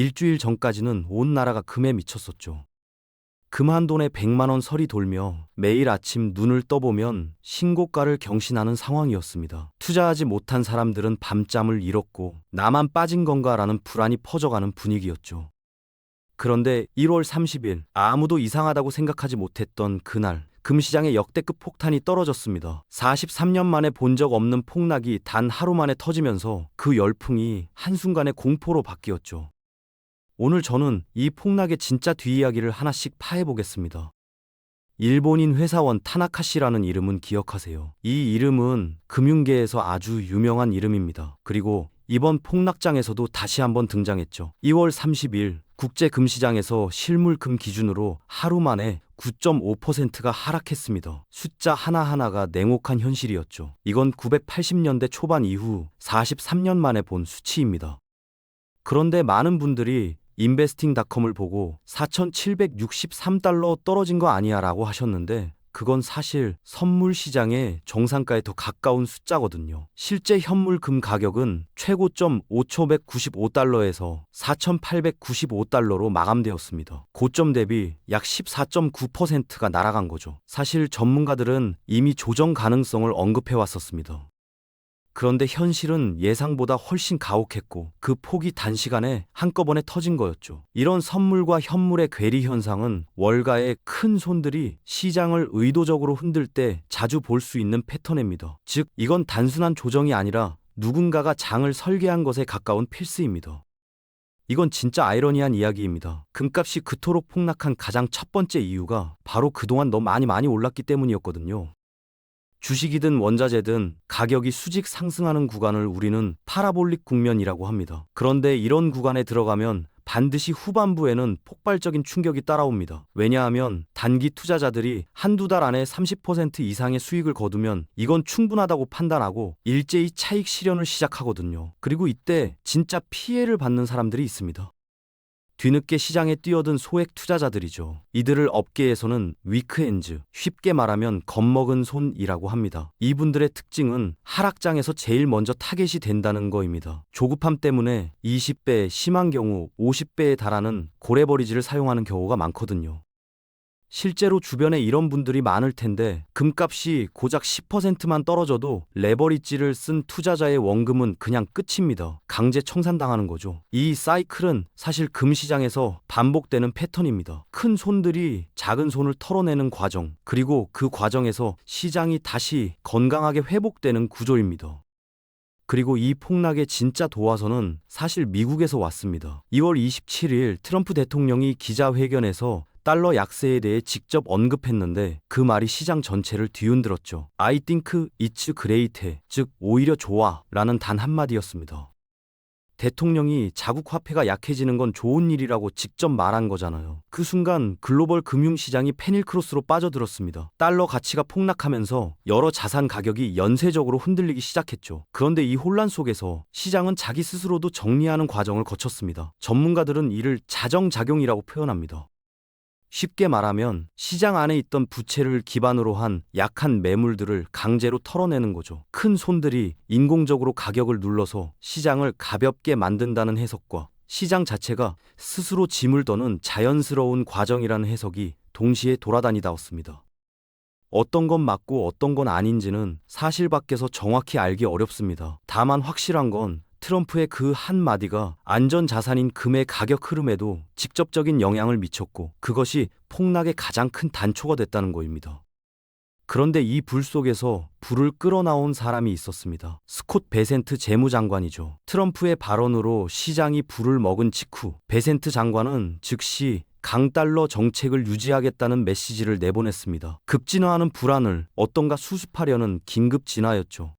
일주일 전까지는 온 나라가 금에 미쳤었죠. 금 한 돈에 100만 원 설이 돌며 매일 아침 눈을 떠보면 신고가를 경신하는 상황이었습니다. 투자하지 못한 사람들은 밤잠을 잃었고 나만 빠진 건가라는 불안이 퍼져가는 분위기였죠. 그런데 1월 30일 아무도 이상하다고 생각하지 못했던 그날 금시장의 역대급 폭탄이 떨어졌습니다. 43년 만에 본 적 없는 폭락이 단 하루 만에 터지면서 그 열풍이 한순간에 공포로 바뀌었죠. 오늘 저는 이 폭락의 진짜 뒷이야기를 하나씩 파헤보겠습니다. 일본인 회사원 타나카 씨라는 이름은 기억하세요. 이 이름은 금융계에서 아주 유명한 이름입니다. 그리고 이번 폭락장에서도 다시 한번 등장했죠. 2월 30일 국제금시장에서 실물금 기준으로 하루 만에 9.5%가 하락했습니다. 숫자 하나하나가 냉혹한 현실이었죠. 이건 980년대 초반 이후 43년 만에 본 수치입니다. 그런데 많은 분들이 인베스팅닷컴을 보고 4,763달러 떨어진 거 아니야 라고 하셨는데 그건 사실 선물 시장의 정상가에 더 가까운 숫자거든요. 실제 현물금 가격은 최고점 5,195달러에서 4,895달러로 마감되었습니다. 고점 대비 약 14.9%가 날아간 거죠. 사실 전문가들은 이미 조정 가능성을 언급해 왔었습니다. 그런데 현실은 예상보다 훨씬 가혹했고 그 폭이 단시간에 한꺼번에 터진 거였죠. 이런 선물과 현물의 괴리 현상은 월가의 큰 손들이 시장을 의도적으로 흔들 때 자주 볼 수 있는 패턴입니다. 즉, 이건 단순한 조정이 아니라 누군가가 장을 설계한 것에 가까운 필수입니다. 이건 진짜 아이러니한 이야기입니다. 금값이 그토록 폭락한 가장 첫 번째 이유가 바로 그동안 너무 많이 올랐기 때문이었거든요. 주식이든 원자재든 가격이 수직 상승하는 구간을 우리는 파라볼릭 국면이라고 합니다. 그런데 이런 구간에 들어가면 반드시 후반부에는 폭발적인 충격이 따라옵니다. 왜냐하면 단기 투자자들이 한두 달 안에 30% 이상의 수익을 거두면 이건 충분하다고 판단하고 일제히 차익 실현을 시작하거든요. 그리고 이때 진짜 피해를 받는 사람들이 있습니다. 뒤늦게 시장에 뛰어든 소액 투자자들이죠. 이들을 업계에서는 위크엔즈, 쉽게 말하면 겁먹은 손이라고 합니다. 이분들의 특징은 하락장에서 제일 먼저 타겟이 된다는 거입니다. 조급함 때문에 20배, 심한 경우 50배에 달하는 고래버리지를 사용하는 경우가 많거든요. 실제로 주변에 이런 분들이 많을 텐데 금값이 고작 10%만 떨어져도 레버리지를 쓴 투자자의 원금은 그냥 끝입니다. 강제 청산당하는 거죠. 이 사이클은 사실 금시장에서 반복되는 패턴입니다. 큰 손들이 작은 손을 털어내는 과정, 그리고 그 과정에서 시장이 다시 건강하게 회복되는 구조입니다. 그리고 이 폭락의 진짜 도화선은 사실 미국에서 왔습니다. 2월 27일 트럼프 대통령이 기자회견에서 달러 약세에 대해 직접 언급했는데 그 말이 시장 전체를 뒤흔들었죠. I think it's great, 즉 오히려 좋아 라는 단 한마디였습니다. 대통령이 자국 화폐가 약해지는 건 좋은 일이라고 직접 말한 거잖아요. 그 순간 글로벌 금융시장이 패닉크로스로 빠져들었습니다. 달러 가치가 폭락하면서 여러 자산 가격이 연쇄적으로 흔들리기 시작했죠. 그런데 이 혼란 속에서 시장은 자기 스스로도 정리하는 과정을 거쳤습니다. 전문가들은 이를 자정작용이라고 표현합니다. 쉽게 말하면 시장 안에 있던 부채를 기반으로 한 약한 매물들을 강제로 털어내는 거죠. 큰 손들이 인공적으로 가격을 눌러서 시장을 가볍게 만든다는 해석과 시장 자체가 스스로 짐을 더는 자연스러운 과정이라는 해석이 동시에 돌아다니다 왔습니다. 어떤 건 맞고 어떤 건 아닌지는 사실 밖에서 정확히 알기 어렵습니다. 다만 확실한 건 트럼프의 그 한마디가 안전자산인 금의 가격 흐름에도 직접적인 영향을 미쳤고 그것이 폭락의 가장 큰 단초가 됐다는 거입니다. 그런데 이 불 속에서 불을 끌어나온 사람이 있었습니다. 스콧 베센트 재무장관이죠. 트럼프의 발언으로 시장이 불을 먹은 직후 베센트 장관은 즉시 강달러 정책을 유지하겠다는 메시지를 내보냈습니다. 급진화하는 불안을 어떤가 수습하려는 긴급 진화였죠.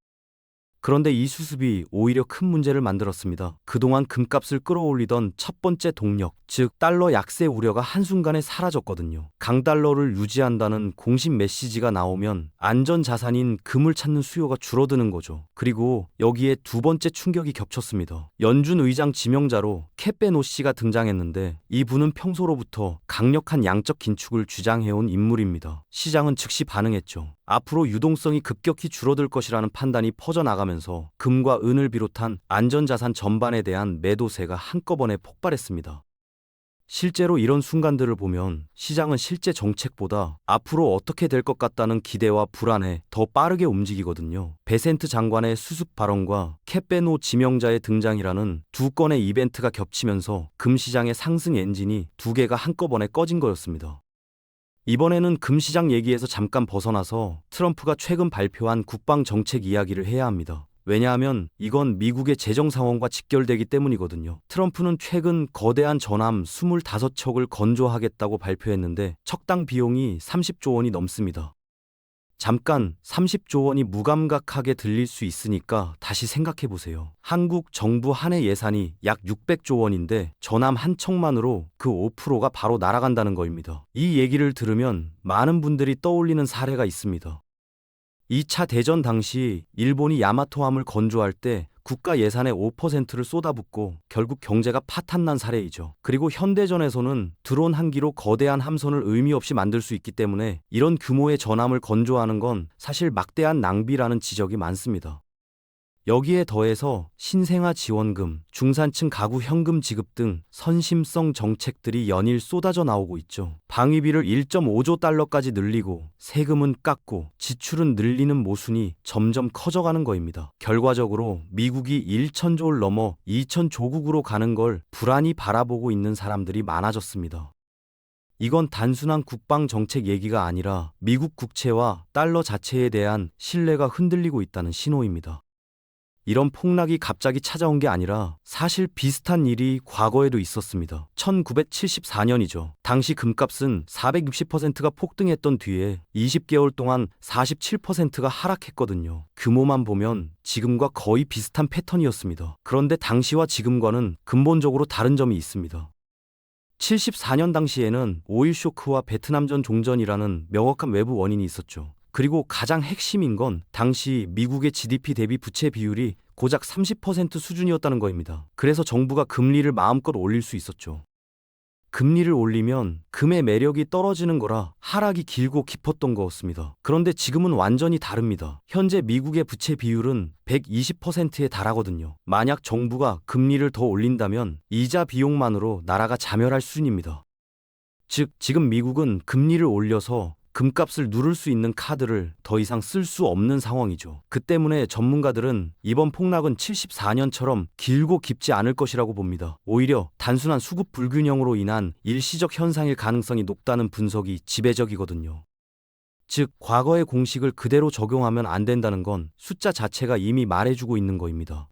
그런데 이 수습이 오히려 큰 문제를 만들었습니다. 그동안 금값을 끌어올리던 첫 번째 동력, 즉 달러 약세 우려가 한순간에 사라졌거든요. 강달러를 유지한다는 공식 메시지가 나오면 안전자산인 금을 찾는 수요가 줄어드는 거죠. 그리고 여기에 두 번째 충격이 겹쳤습니다. 연준 의장 지명자로 케페노 씨가 등장했는데 이분은 평소로부터 강력한 양적 긴축을 주장해온 인물입니다. 시장은 즉시 반응했죠. 앞으로 유동성이 급격히 줄어들 것이라는 판단이 퍼져나가면서 금과 은을 비롯한 안전자산 전반에 대한 매도세가 한꺼번에 폭발했습니다. 실제로 이런 순간들을 보면 시장은 실제 정책보다 앞으로 어떻게 될 것 같다는 기대와 불안에 더 빠르게 움직이거든요. 베센트 장관의 수습 발언과 캐페노 지명자의 등장이라는 두 건의 이벤트가 겹치면서 금시장의 상승 엔진이 두 개가 한꺼번에 꺼진 거였습니다. 이번에는 금시장 얘기에서 잠깐 벗어나서 트럼프가 최근 발표한 국방 정책 이야기를 해야 합니다. 왜냐하면 이건 미국의 재정 상황과 직결되기 때문이거든요. 트럼프는 최근 거대한 전함 25척을 건조하겠다고 발표했는데 척당 비용이 30조 원이 넘습니다. 잠깐 30조 원이 무감각하게 들릴 수 있으니까 다시 생각해 보세요. 한국 정부 한 해 예산이 약 600조 원인데 전함 한 척만으로 그 5%가 바로 날아간다는 거입니다. 이 얘기를 들으면 많은 분들이 떠올리는 사례가 있습니다. 2차 대전 당시 일본이 야마토함을 건조할 때 국가 예산의 5%를 쏟아붓고 결국 경제가 파탄난 사례이죠. 그리고 현대전에서는 드론 한 기로 거대한 함선을 의미 없이 만들 수 있기 때문에 이런 규모의 전함을 건조하는 건 사실 막대한 낭비라는 지적이 많습니다. 여기에 더해서 신생아 지원금, 중산층 가구 현금 지급 등 선심성 정책들이 연일 쏟아져 나오고 있죠. 방위비를 1.5조 달러까지 늘리고 세금은 깎고 지출은 늘리는 모순이 점점 커져가는 거입니다. 결과적으로 미국이 1,000조를 넘어 2,000조국으로 가는 걸 불안히 바라보고 있는 사람들이 많아졌습니다. 이건 단순한 국방 정책 얘기가 아니라 미국 국채와 달러 자체에 대한 신뢰가 흔들리고 있다는 신호입니다. 이런 폭락이 갑자기 찾아온 게 아니라 사실 비슷한 일이 과거에도 있었습니다. 1974년이죠. 당시 금값은 460%가 폭등했던 뒤에 20개월 동안 47%가 하락했거든요. 규모만 보면 지금과 거의 비슷한 패턴이었습니다. 그런데 당시와 지금과는 근본적으로 다른 점이 있습니다. 74년 당시에는 오일 쇼크와 베트남전 종전이라는 명확한 외부 원인이 있었죠. 그리고 가장 핵심인 건 당시 미국의 GDP 대비 부채 비율이 고작 30% 수준이었다는 거입니다. 그래서 정부가 금리를 마음껏 올릴 수 있었죠. 금리를 올리면 금의 매력이 떨어지는 거라 하락이 길고 깊었던 거였습니다. 그런데 지금은 완전히 다릅니다. 현재 미국의 부채 비율은 120%에 달하거든요. 만약 정부가 금리를 더 올린다면 이자 비용만으로 나라가 자멸할 수준입니다. 즉, 지금 미국은 금리를 올려서 금값을 누를 수 있는 카드를 더 이상 쓸 수 없는 상황이죠. 그 때문에 전문가들은 이번 폭락은 74년처럼 길고 깊지 않을 것이라고 봅니다. 오히려 단순한 수급 불균형으로 인한 일시적 현상일 가능성이 높다는 분석이 지배적이거든요. 즉, 과거의 공식을 그대로 적용하면 안 된다는 건 숫자 자체가 이미 말해주고 있는 거입니다.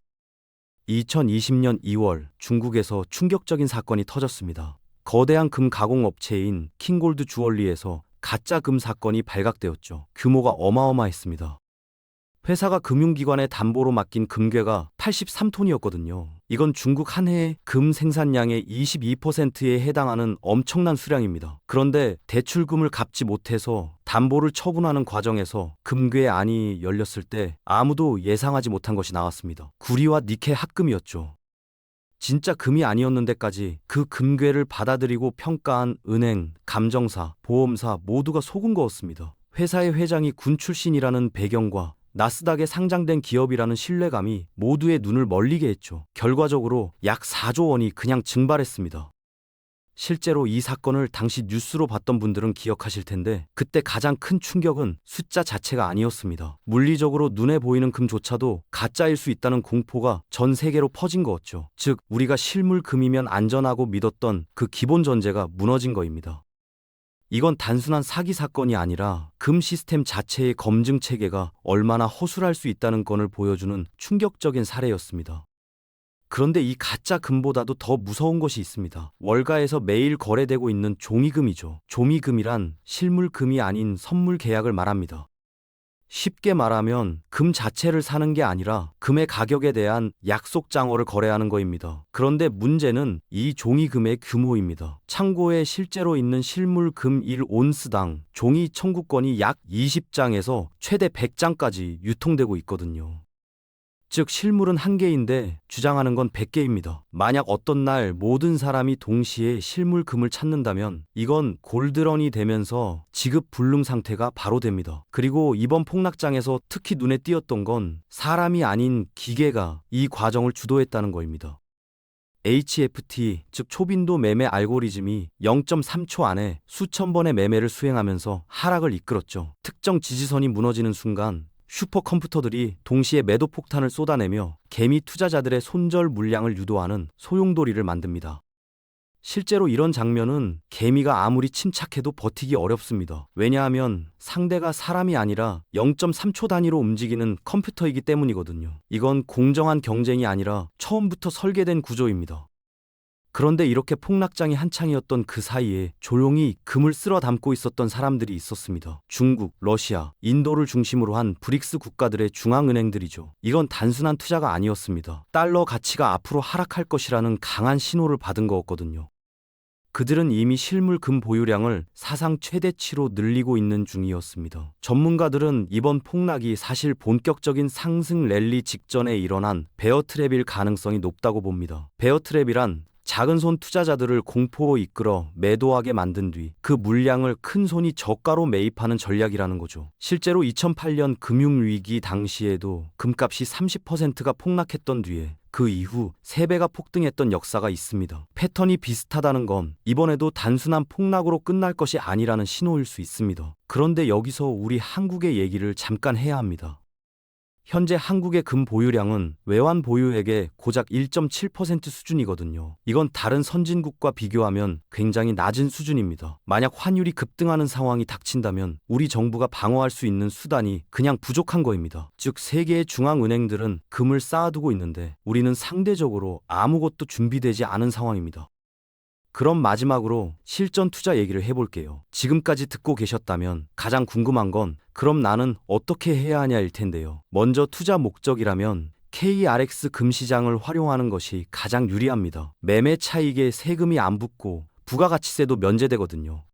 2020년 2월 중국에서 충격적인 사건이 터졌습니다. 거대한 금 가공업체인 킹골드 주얼리에서 가짜 금 사건이 발각되었죠. 규모가 어마어마했습니다. 회사가 금융기관에 담보로 맡긴 금괴가 83톤이었거든요. 이건 중국 한 해의 금 생산량의 22%에 해당하는 엄청난 수량입니다. 그런데 대출금을 갚지 못해서 담보를 처분하는 과정에서 금괴 안이 열렸을 때 아무도 예상하지 못한 것이 나왔습니다. 구리와 니켈 합금이었죠. 진짜 금이 아니었는데까지 그 금괴를 받아들이고 평가한 은행, 감정사, 보험사 모두가 속은 거였습니다. 회사의 회장이 군 출신이라는 배경과 나스닥에 상장된 기업이라는 신뢰감이 모두의 눈을 멀리게 했죠. 결과적으로 약 4조 원이 그냥 증발했습니다. 실제로 이 사건을 당시 뉴스로 봤던 분들은 기억하실 텐데 그때 가장 큰 충격은 숫자 자체가 아니었습니다. 물리적으로 눈에 보이는 금조차도 가짜일 수 있다는 공포가 전 세계로 퍼진 거였죠. 즉, 우리가 실물 금이면 안전하고 믿었던 그 기본 전제가 무너진 거입니다. 이건 단순한 사기 사건이 아니라 금 시스템 자체의 검증 체계가 얼마나 허술할 수 있다는 건을 보여주는 충격적인 사례였습니다. 그런데 이 가짜 금보다도 더 무서운 것이 있습니다. 월가에서 매일 거래되고 있는 종이금이죠. 종이금이란 실물금이 아닌 선물 계약을 말합니다. 쉽게 말하면 금 자체를 사는 게 아니라 금의 가격에 대한 약속 장어를 거래하는 거입니다. 그런데 문제는 이 종이금의 규모입니다. 창고에 실제로 있는 실물금 1온스당 종이 청구권이 약 20장에서 최대 100장까지 유통되고 있거든요. 즉 실물은 한 개인데 주장하는 건 100개입니다. 만약 어떤 날 모든 사람이 동시에 실물 금을 찾는다면 이건 골드런이 되면서 지급 불능 상태가 바로 됩니다. 그리고 이번 폭락장에서 특히 눈에 띄었던 건 사람이 아닌 기계가 이 과정을 주도했다는 거입니다. HFT, 즉 초빈도 매매 알고리즘이 0.3초 안에 수천 번의 매매를 수행하면서 하락을 이끌었죠. 특정 지지선이 무너지는 순간 슈퍼컴퓨터들이 동시에 매도 폭탄을 쏟아내며 개미 투자자들의 손절 물량을 유도하는 소용돌이를 만듭니다. 실제로 이런 장면은 개미가 아무리 침착해도 버티기 어렵습니다. 왜냐하면 상대가 사람이 아니라 0.3초 단위로 움직이는 컴퓨터이기 때문이거든요. 이건 공정한 경쟁이 아니라 처음부터 설계된 구조입니다. 그런데 이렇게 폭락장이 한창이었던 그 사이에 조용히 금을 쓸어 담고 있었던 사람들이 있었습니다. 중국, 러시아, 인도를 중심으로 한 브릭스 국가들의 중앙은행들이죠. 이건 단순한 투자가 아니었습니다. 달러 가치가 앞으로 하락할 것이라는 강한 신호를 받은 거였거든요. 그들은 이미 실물 금 보유량을 사상 최대치로 늘리고 있는 중이었습니다. 전문가들은 이번 폭락이 사실 본격적인 상승 랠리 직전에 일어난 베어트랩일 가능성이 높다고 봅니다. 베어트랩이란 작은 손 투자자들을 공포로 이끌어 매도하게 만든 뒤 그 물량을 큰 손이 저가로 매입하는 전략이라는 거죠. 실제로 2008년 금융위기 당시에도 금값이 30%가 폭락했던 뒤에 그 이후 3배가 폭등했던 역사가 있습니다. 패턴이 비슷하다는 건 이번에도 단순한 폭락으로 끝날 것이 아니라는 신호일 수 있습니다. 그런데 여기서 우리 한국의 얘기를 잠깐 해야 합니다. 현재 한국의 금 보유량은 외환 보유액의 고작 1.7% 수준이거든요. 이건 다른 선진국과 비교하면 굉장히 낮은 수준입니다. 만약 환율이 급등하는 상황이 닥친다면 우리 정부가 방어할 수 있는 수단이 그냥 부족한 거입니다. 즉 세계의 중앙은행들은 금을 쌓아두고 있는데 우리는 상대적으로 아무것도 준비되지 않은 상황입니다. 그럼 마지막으로 실전 투자 얘기를 해볼게요. 지금까지 듣고 계셨다면 가장 궁금한 건 그럼 나는 어떻게 해야 하냐일 텐데요. 먼저 투자 목적이라면 KRX 금시장을 활용하는 것이 가장 유리합니다. 매매 차익에 세금이 안 붙고 부가가치세도 면제되거든요.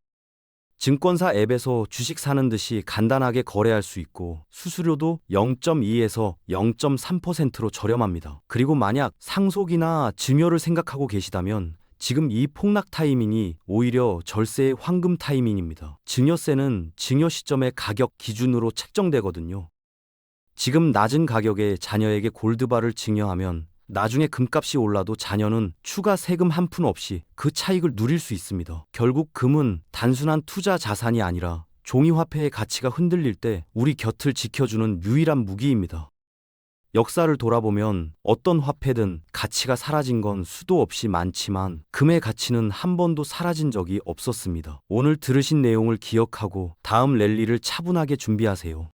증권사 앱에서 주식 사는 듯이 간단하게 거래할 수 있고 수수료도 0.2에서 0.3%로 저렴합니다. 그리고 만약 상속이나 증여를 생각하고 계시다면 지금 이 폭락 타이밍이 오히려 절세의 황금 타이밍입니다. 증여세는 증여 시점의 가격 기준으로 책정되거든요. 지금 낮은 가격에 자녀에게 골드바를 증여하면 나중에 금값이 올라도 자녀는 추가 세금 한 푼 없이 그 차익을 누릴 수 있습니다. 결국 금은 단순한 투자 자산이 아니라 종이화폐의 가치가 흔들릴 때 우리 곁을 지켜주는 유일한 무기입니다. 역사를 돌아보면 어떤 화폐든 가치가 사라진 건 수도 없이 많지만 금의 가치는 한 번도 사라진 적이 없었습니다. 오늘 들으신 내용을 기억하고 다음 랠리를 차분하게 준비하세요.